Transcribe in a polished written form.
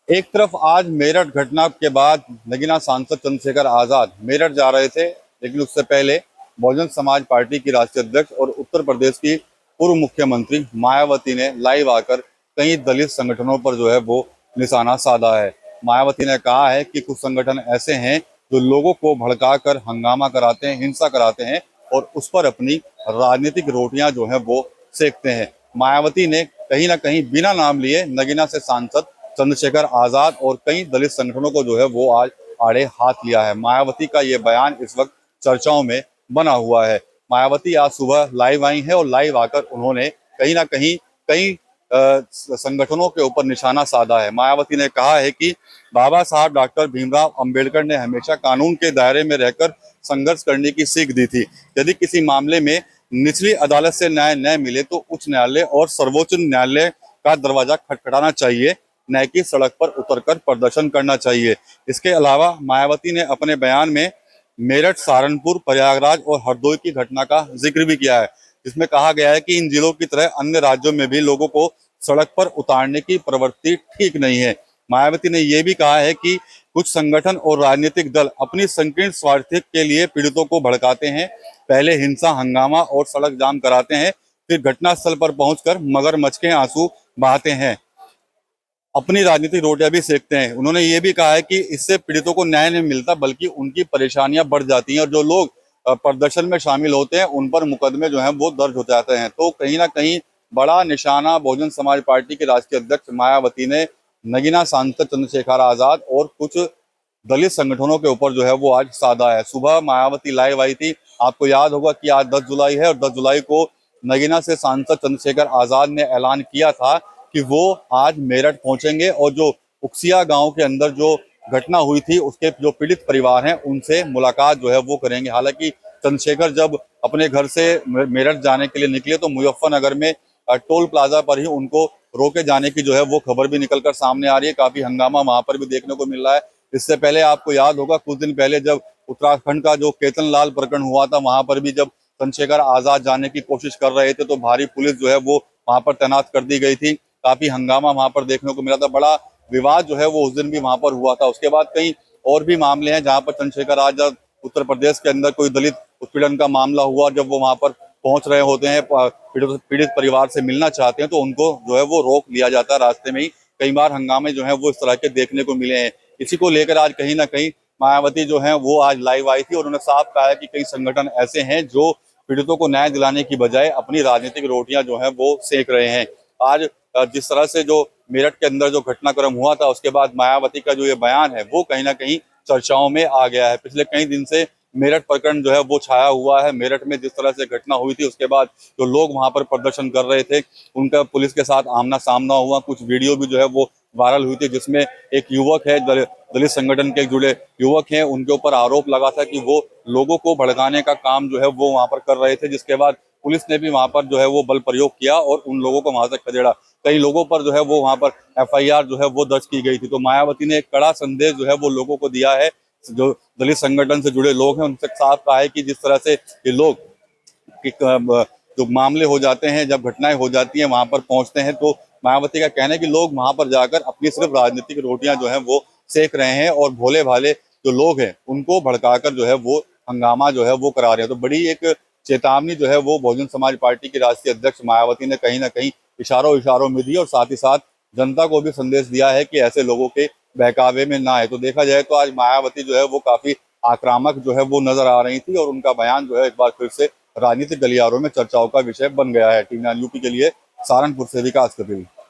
एक तरफ आज मेरठ घटना के बाद नगीना सांसद चंद्रशेखर आजाद मेरठ जा रहे थे, लेकिन उससे पहले बहुजन समाज पार्टी की राष्ट्रीय अध्यक्ष और उत्तर प्रदेश की पूर्व मुख्यमंत्री मायावती ने लाइव आकर कई दलित संगठनों पर जो है वो निशाना साधा है। मायावती ने कहा है कि कुछ संगठन ऐसे हैं जो लोगों को भड़काकर हंगामा कराते हैं, हिंसा कराते हैं और उस पर अपनी राजनीतिक रोटियां जो है वो सेकते हैं। मायावती ने कहीं ना कहीं बिना नाम लिए नगीना से सांसद चंद्रशेखर आजाद और कई दलित संगठनों को जो है वो आज आड़े हाथ लिया है। मायावती का ये बयान इस वक्त चर्चाओं में बना हुआ है। मायावती आज सुबह लाइव आई है और लाइव आकर उन्होंने कहीं ना कहीं कई संगठनों के ऊपर निशाना साधा है। मायावती ने कहा है कि बाबा साहब डॉक्टर भीमराव अंबेडकर ने हमेशा कानून के दायरे में रहकर संघर्ष करने की सीख दी थी। यदि किसी मामले में निचली अदालत से न्याय न मिले तो उच्च न्यायालय और सर्वोच्च न्यायालय का दरवाजा खटखटाना चाहिए, न कि सड़क पर उतरकर प्रदर्शन करना चाहिए। इसके अलावा मायावती ने अपने बयान में मेरठ, सहारनपुर, प्रयागराज और हरदोई की घटना का जिक्र भी किया है, जिसमें कहा गया है कि इन जिलों की तरह अन्य राज्यों में भी लोगों को सड़क पर उतारने की प्रवृत्ति ठीक नहीं है। मायावती ने यह भी कहा है कि कुछ संगठन और राजनीतिक दल अपनी संकीर्ण स्वार्थ के लिए पीड़ितों को भड़काते हैं। पहले हिंसा, हंगामा और सड़क जाम कराते हैं, फिर घटनास्थल पर पहुंचकर मगरमच्छ के आंसू बहाते हैं, अपनी राजनीतिक रोटियां भी सेकते हैं। उन्होंने ये भी कहा है कि इससे पीड़ितों को न्याय नहीं मिलता बल्कि उनकी परेशानियां बढ़ जाती हैं और जो लोग प्रदर्शन में शामिल होते हैं उन पर मुकदमे जो हैं वो दर्ज हो जाते हैं। तो कहीं ना कहीं बड़ा निशाना बहुजन समाज पार्टी के राष्ट्रीय अध्यक्ष मायावती ने नगीना सांसद चंद्रशेखर आजाद और कुछ दलित संगठनों के ऊपर जो है वो आज साधा है। सुबह मायावती लाइव आई थी। आपको याद होगा कि आज 10 जुलाई है और 10 जुलाई को नगीना से सांसद चंद्रशेखर आजाद ने ऐलान किया था कि वो आज मेरठ पहुंचेंगे और जो उक्सिया गांव के अंदर जो घटना हुई थी उसके जो पीड़ित परिवार हैं उनसे मुलाकात जो है वो करेंगे। हालांकि चंद्रशेखर जब अपने घर से मेरठ जाने के लिए निकले तो मुजफ्फरनगर में टोल प्लाजा पर ही उनको रोके जाने की जो है वो खबर भी निकलकर सामने आ रही है। काफी हंगामा वहां पर भी देखने को मिल रहा है। इससे पहले आपको याद होगा कुछ दिन पहले जब उत्तराखंड का जो केतन लाल प्रकरण हुआ था वहां पर भी जब चंद्रशेखर आजाद जाने की कोशिश कर रहे थे तो भारी पुलिस जो है वो वहां पर तैनात कर दी गई थी। काफी हंगामा वहां पर देखने को मिला था, बड़ा विवाद जो है वो उस दिन भी वहां पर हुआ था। उसके बाद कई और भी मामले हैं जहां पर चंद्रशेखर आजाद उत्तर प्रदेश के अंदर कोई दलित उत्पीड़न का मामला हुआ, जब वो वहां पर पहुंच रहे होते हैं, पीड़ित परिवार से मिलना चाहते हैं तो उनको जो है वो रोक लिया जाता है रास्ते में ही। कई बार हंगामे जो है वो इस तरह के देखने को मिले हैं। इसी को लेकर आज कहीं ना कहीं मायावती जो है वो आज लाइव आई थी और उन्होंने साफ कहा है कि कई संगठन ऐसे हैं जो पीड़ितों को न्याय दिलाने की बजाय अपनी राजनीतिक रोटियां जो है वो सेक रहे हैं। आज जिस तरह से जो मेरठ के अंदर जो घटनाक्रम हुआ था उसके बाद मायावती का जो ये बयान है वो कहीं ना कहीं चर्चाओं में आ गया है। पिछले कई दिन से मेरठ प्रकरण जो है वो छाया हुआ है। मेरठ में जिस तरह से घटना हुई थी उसके बाद जो लोग वहां पर प्रदर्शन कर रहे थे उनका पुलिस के साथ आमना सामना हुआ। कुछ वीडियो भी जो है वो वायरल हुई थी जिसमें एक युवक है, दलित संगठन के जुड़े युवक हैं, उनके ऊपर आरोप लगा था कि वो लोगों को भड़काने का काम जो है वो वहां पर कर रहे थे, जिसके बाद पुलिस ने भी वहां पर जो है वो बल प्रयोग किया और उन लोगों को वहां से खदेड़ा। कई लोगों पर जो है वो वहां पर एफआईआर जो है वो दर्ज की गई थी। तो मायावती ने एक कड़ा संदेश जो है वो लोगों को दिया है। जो दलित संगठन से जुड़े लोग हैं उनसे साफ कहा है कि जिस तरह से ये लोग जो मामले हो जाते हैं, जब घटनाएं हो जाती हैं वहां पर पहुंचते हैं, तो मायावती का कहना है कि लोग वहां पर जाकर अपनी सिर्फ राजनीतिक रोटियां जो है वो सेक रहे हैं और भोले भाले जो लोग हैं उनको भड़काकर जो है वो हंगामा जो है वो करा रहे हैं। तो बड़ी एक चेतावनी जो है वो बहुजन समाज पार्टी की राष्ट्रीय अध्यक्ष मायावती ने कहीं ना कहीं इशारों इशारों में दी और साथ ही साथ जनता को भी संदेश दिया है कि ऐसे लोगों के बहकावे में ना आए। तो देखा जाए तो आज मायावती जो है वो काफी आक्रामक जो है वो नजर आ रही थी और उनका बयान जो है एक बार फिर से राजनीतिक गलियारों में चर्चाओं का विषय बन गया है। टीवी 9 यूपी के लिए सहारनपुर से विकास कपिल।